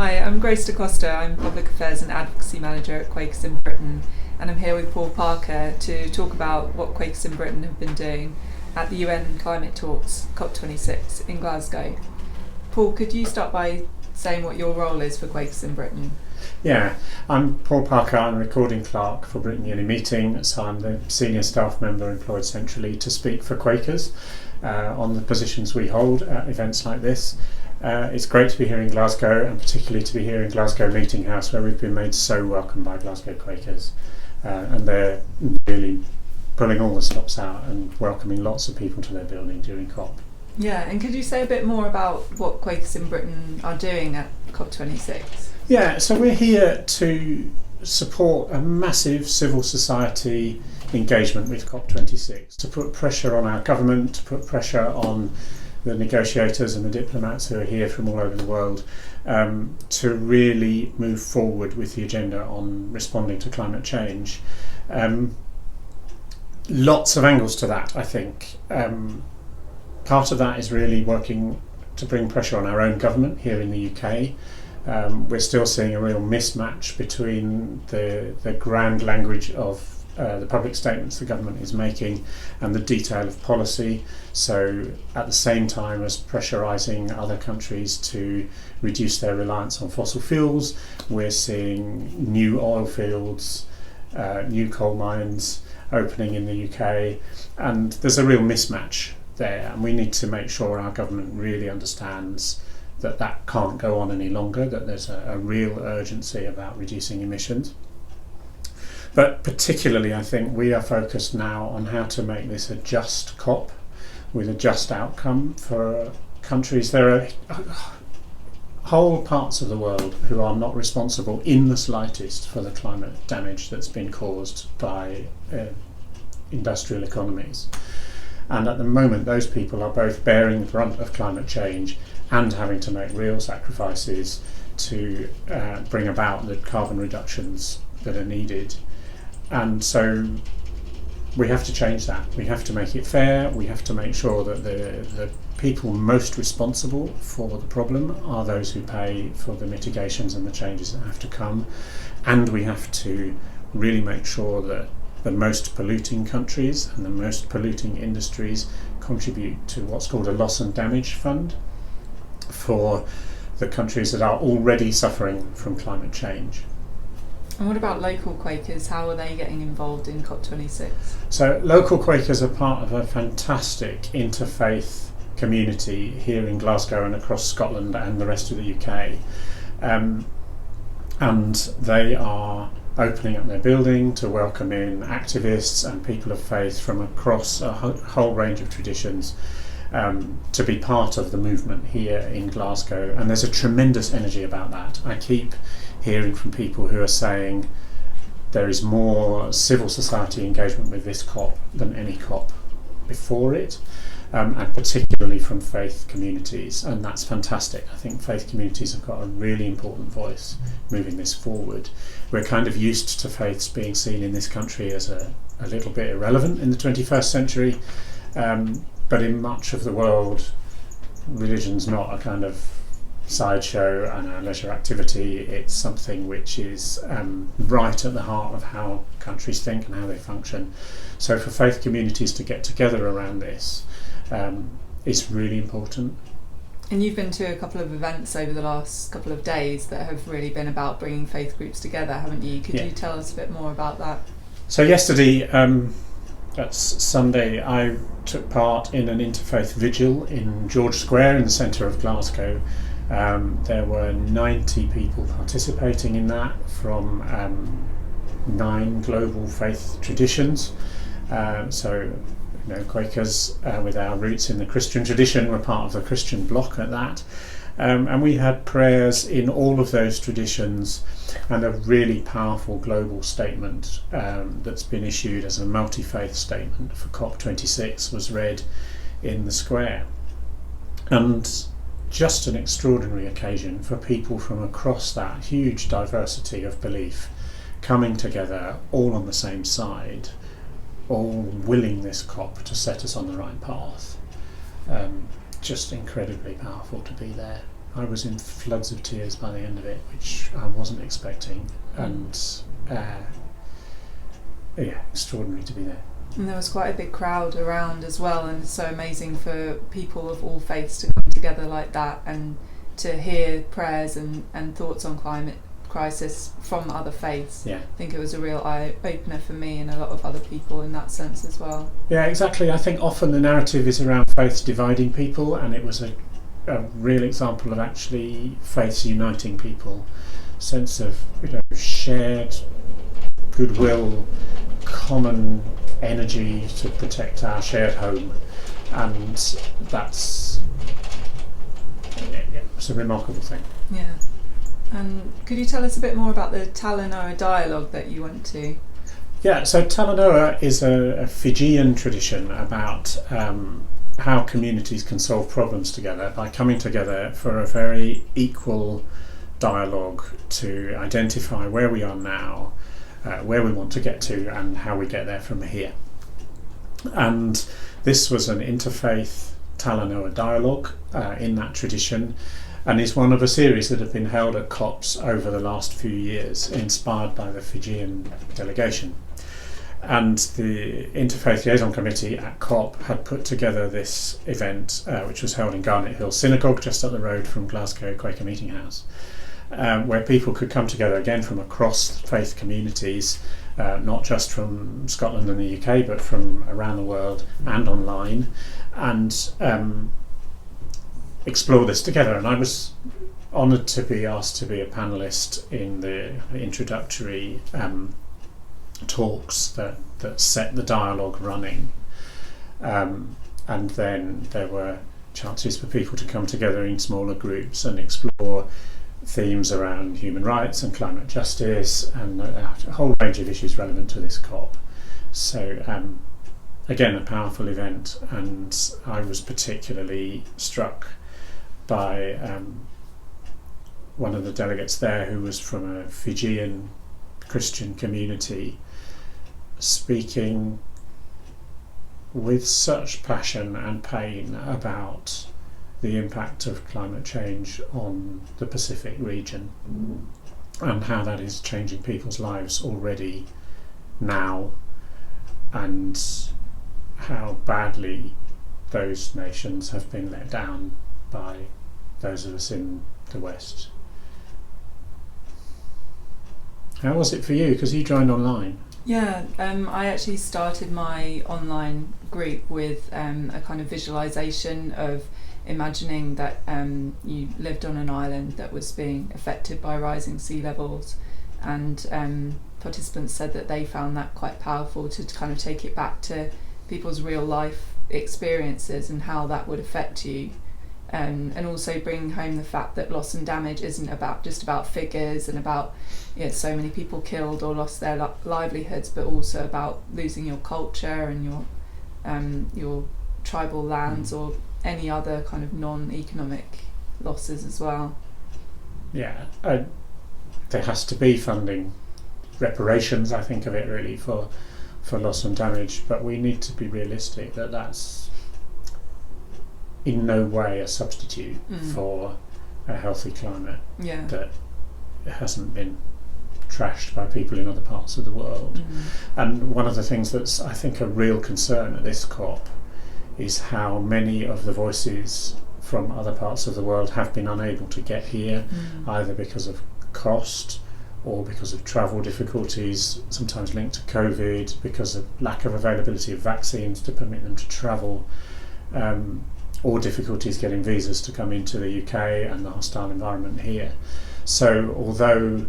Hi, I'm Grace Da Costa. I'm Public Affairs and Advocacy Manager at Quakers in Britain, and I'm here with Paul Parker to talk about what Quakers in Britain have been doing at the UN Climate Talks, COP26 in Glasgow. Paul, could you start by saying what your role is for Quakers in Britain? Yeah, I'm Paul Parker. I'm a recording clerk for Britain Yearly Meeting, so I'm the senior staff member employed centrally to speak for Quakers on the positions we hold at events like this. It's great to be here in Glasgow, and particularly to be here in Glasgow Meeting House, where we've been made so welcome by Glasgow Quakers, and they're really pulling all the stops out and welcoming lots of people to their building during COP. Yeah, and could you say a bit more about what Quakers in Britain are doing at COP26? Yeah, so we're here to support a massive civil society engagement with COP26, to put pressure on our government, to put pressure on the negotiators and the diplomats who are here from all over the world, to really move forward with the agenda on responding to climate change. Lots of angles to that, I think. Part of that is really working to bring pressure on our own government here in the UK. We're still seeing a real mismatch between the grand language of the public statements the government is making and the detail of policy. So at the same time as pressurising other countries to reduce their reliance on fossil fuels, we're seeing new oil fields, new coal mines opening in the UK, and there's a real mismatch there, and we need to make sure our government really understands that that can't go on any longer, that there's a real urgency about reducing emissions. But particularly, I think we are focused now on how to make this a just COP with a just outcome for countries. There are whole parts of the world who are not responsible in the slightest for the climate damage that's been caused by industrial economies. And at the moment, those people are both bearing the brunt of climate change and having to make real sacrifices to bring about the carbon reductions that are needed. And so we have to change that. We have to make it fair. We have to make sure that the people most responsible for the problem are those who pay for the mitigations and the changes that have to come. And we have to really make sure that the most polluting countries and the most polluting industries contribute to what's called a loss and damage fund for the countries that are already suffering from climate change. And what about local Quakers? How are they getting involved in COP26? So local Quakers are part of a fantastic interfaith community here in Glasgow and across Scotland and the rest of the UK. And they are opening up their building to welcome in activists and people of faith from across a whole range of traditions to be part of the movement here in Glasgow. And there's a tremendous energy about that. I keep hearing from people who are saying there is more civil society engagement with this COP than any COP before it, and particularly from faith communities, and that's fantastic. I think faith communities have got a really important voice moving this forward. We're kind of used to faiths being seen in this country as a little bit irrelevant in the 21st century, but in much of the world, religion's not a kind of sideshow and a leisure activity. It's something which is right at the heart of how countries think and how they function. So for faith communities to get together around this is really important. And you've been to a couple of events over the last couple of days that have really been about bringing faith groups together, haven't you? Could you tell us a bit more about that? So yesterday, that's Sunday, I took part in an interfaith vigil in George Square in the centre of Glasgow. There were 90 people participating in that from 9 global faith traditions. So, Quakers with our roots in the Christian tradition were part of the Christian bloc at that. And we had prayers in all of those traditions and a really powerful global statement that's been issued as a multi-faith statement for COP26 was read in the square. And just an extraordinary occasion for people from across that huge diversity of belief coming together all on the same side, all willing this COP to set us on the right path. Just incredibly powerful to be there. I was in floods of tears by the end of it, which I wasn't expecting, and extraordinary to be there. And there was quite a big crowd around as well, and it's so amazing for people of all faiths to come together like that and to hear prayers and thoughts on climate crisis from other faiths. Yeah. I think it was a real eye-opener for me and a lot of other people in that sense as well. Yeah, exactly. I think often the narrative is around faiths dividing people, and it was a real example of actually faiths uniting people, sense of shared goodwill, common energy to protect our shared home, and it's a remarkable thing. Yeah. And could you tell us a bit more about the Talanoa dialogue that you went to? Yeah, so Talanoa is a Fijian tradition about how communities can solve problems together by coming together for a very equal dialogue to identify where we are now, where we want to get to, and how we get there from here. And this was an interfaith Talanoa dialogue in that tradition, and is one of a series that have been held at COPs over the last few years, inspired by the Fijian delegation. And the Interfaith Liaison Committee at COP had put together this event, which was held in Garnet Hill Synagogue, just up the road from Glasgow Quaker Meeting House, where people could come together again from across faith communities, not just from Scotland and the UK, but from around the world and online, and explore this together. And I was honoured to be asked to be a panellist in the introductory talks that set the dialogue running, and then there were chances for people to come together in smaller groups and explore themes around human rights and climate justice and a whole range of issues relevant to this COP. So again, a powerful event, and I was particularly struck by one of the delegates there who was from a Fijian Christian community, speaking with such passion and pain about the impact of climate change on the Pacific region and how that is changing people's lives already now, and how badly those nations have been let down by those of us in the West. How was it for you? Because you joined online. Yeah, I actually started my online group with a kind of visualisation of imagining that you lived on an island that was being affected by rising sea levels, and participants said that they found that quite powerful to kind of take it back to people's real life experiences and how that would affect you. And also bring home the fact that loss and damage isn't just about figures and about so many people killed or lost their livelihoods, but also about losing your culture and your tribal lands or any other kind of non-economic losses as well. Yeah, there has to be funding, reparations, I think of it really, for loss and damage, but we need to be realistic that that's in no way a substitute for a healthy climate that hasn't been trashed by people in other parts of the world. And one of the things that's, I think, a real concern at this COP is how many of the voices from other parts of the world have been unable to get here, either because of cost or because of travel difficulties, sometimes linked to COVID, because of lack of availability of vaccines to permit them to travel, or difficulties getting visas to come into the UK and the hostile environment here. So although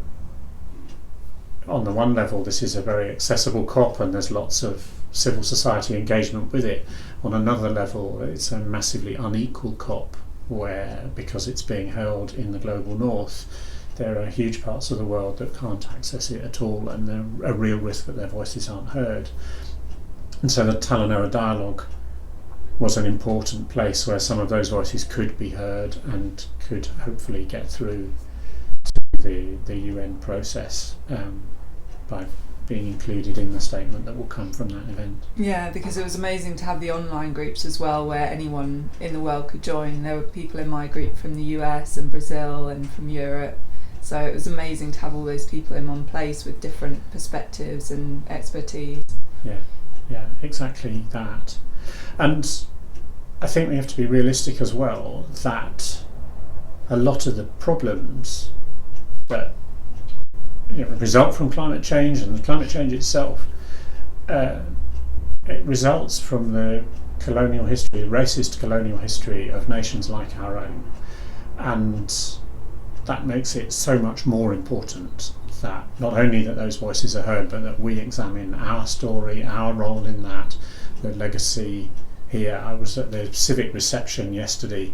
on the one level this is a very accessible COP and there's lots of civil society engagement with it, on another level it's a massively unequal COP where, because it's being held in the global north, there are huge parts of the world that can't access it at all, and there's a real risk that their voices aren't heard. And so the Talanoa dialogue was an important place where some of those voices could be heard and could hopefully get through to the UN process by being included in the statement that will come from that event. Yeah, because it was amazing to have the online groups as well, where anyone in the world could join. There were people in my group from the US and Brazil and from Europe, so it was amazing to have all those people in one place with different perspectives and expertise. Yeah, exactly that. And I think we have to be realistic as well that a lot of the problems that result from climate change and climate change itself, it results from the colonial history, racist colonial history of nations like our own. And that makes it so much more important that not only that those voices are heard, but that we examine our story, our role in that, the legacy here. I was at the civic reception yesterday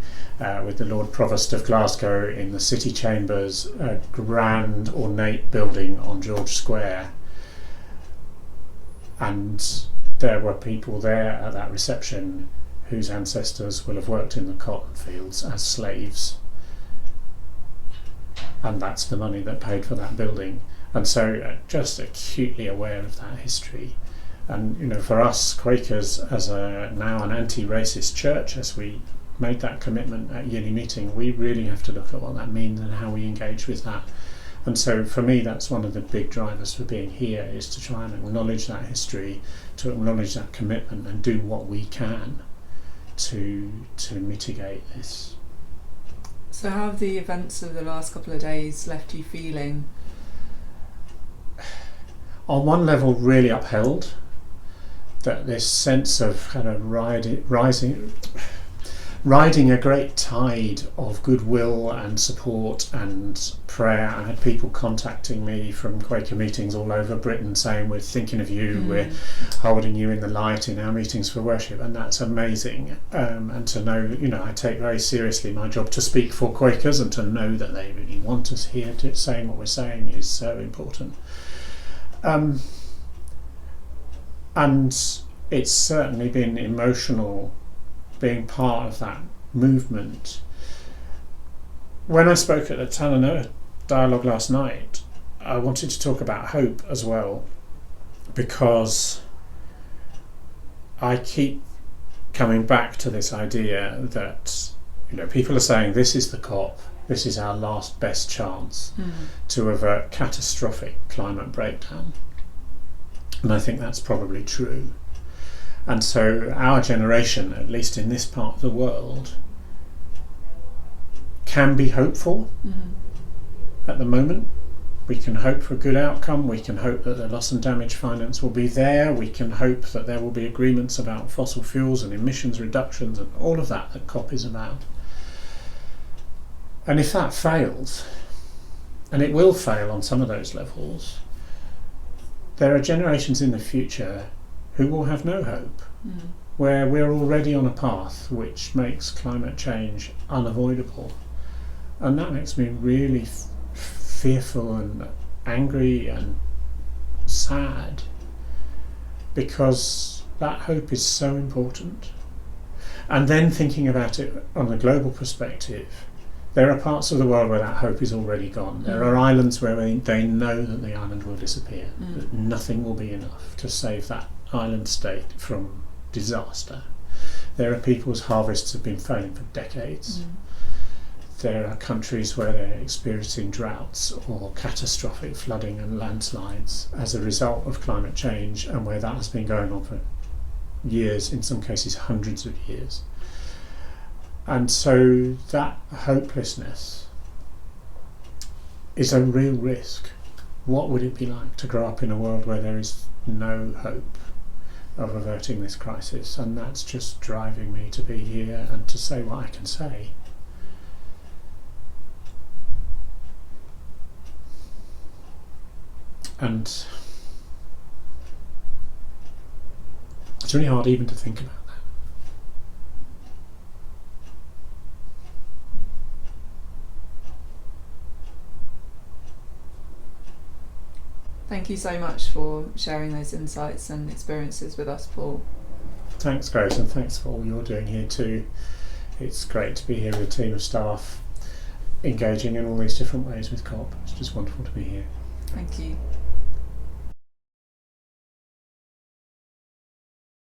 with the Lord Provost of Glasgow in the City Chambers, a grand ornate building on George Square, and there were people there at that reception whose ancestors will have worked in the cotton fields as slaves, and that's the money that paid for that building. And so just acutely aware of that history. And for us Quakers, as now an anti-racist church, as we made that commitment at Yearly Meeting, we really have to look at what that means and how we engage with that. And so for me, that's one of the big drivers for being here, is to try and acknowledge that history, to acknowledge that commitment, and do what we can to mitigate this. So how have the events of the last couple of days left you feeling? On one level, really upheld, that this sense of kind of riding a great tide of goodwill and support and prayer. I had people contacting me from Quaker meetings all over Britain saying, we're thinking of you, we're holding you in the light in our meetings for worship, and that's amazing. And to know, I take very seriously my job to speak for Quakers, and to know that they really want us here saying what we're saying is so important. And it's certainly been emotional being part of that movement. When I spoke at the Talanoa dialogue last night, I wanted to talk about hope as well, because I keep coming back to this idea that people are saying this is the COP, this is our last best chance to avert catastrophic climate breakdown. And I think that's probably true. And so our generation, at least in this part of the world, can be hopeful at the moment. We can hope for a good outcome. We can hope that the loss and damage finance will be there. We can hope that there will be agreements about fossil fuels and emissions reductions and all of that COP is about. And if that fails, and it will fail on some of those levels, there are generations in the future who will have no hope, where we're already on a path which makes climate change unavoidable. And that makes me really fearful and angry and sad, because that hope is so important. And then thinking about it on a global perspective, there are parts of the world where that hope is already gone. There are islands where they know that the island will disappear, that nothing will be enough to save that island state from disaster. There are people whose harvests have been failing for decades. There are countries where they're experiencing droughts or catastrophic flooding and landslides as a result of climate change, and where that has been going on for years, in some cases hundreds of years. And so that hopelessness is a real risk. What would it be like to grow up in a world where there is no hope of averting this crisis? And that's just driving me to be here and to say what I can say. And it's really hard even to think about that. Thank you so much for sharing those insights and experiences with us, Paul. Thanks, Grace, and thanks for all you're doing here too. It's great to be here with a team of staff engaging in all these different ways with COP. It's just wonderful to be here. Thank you.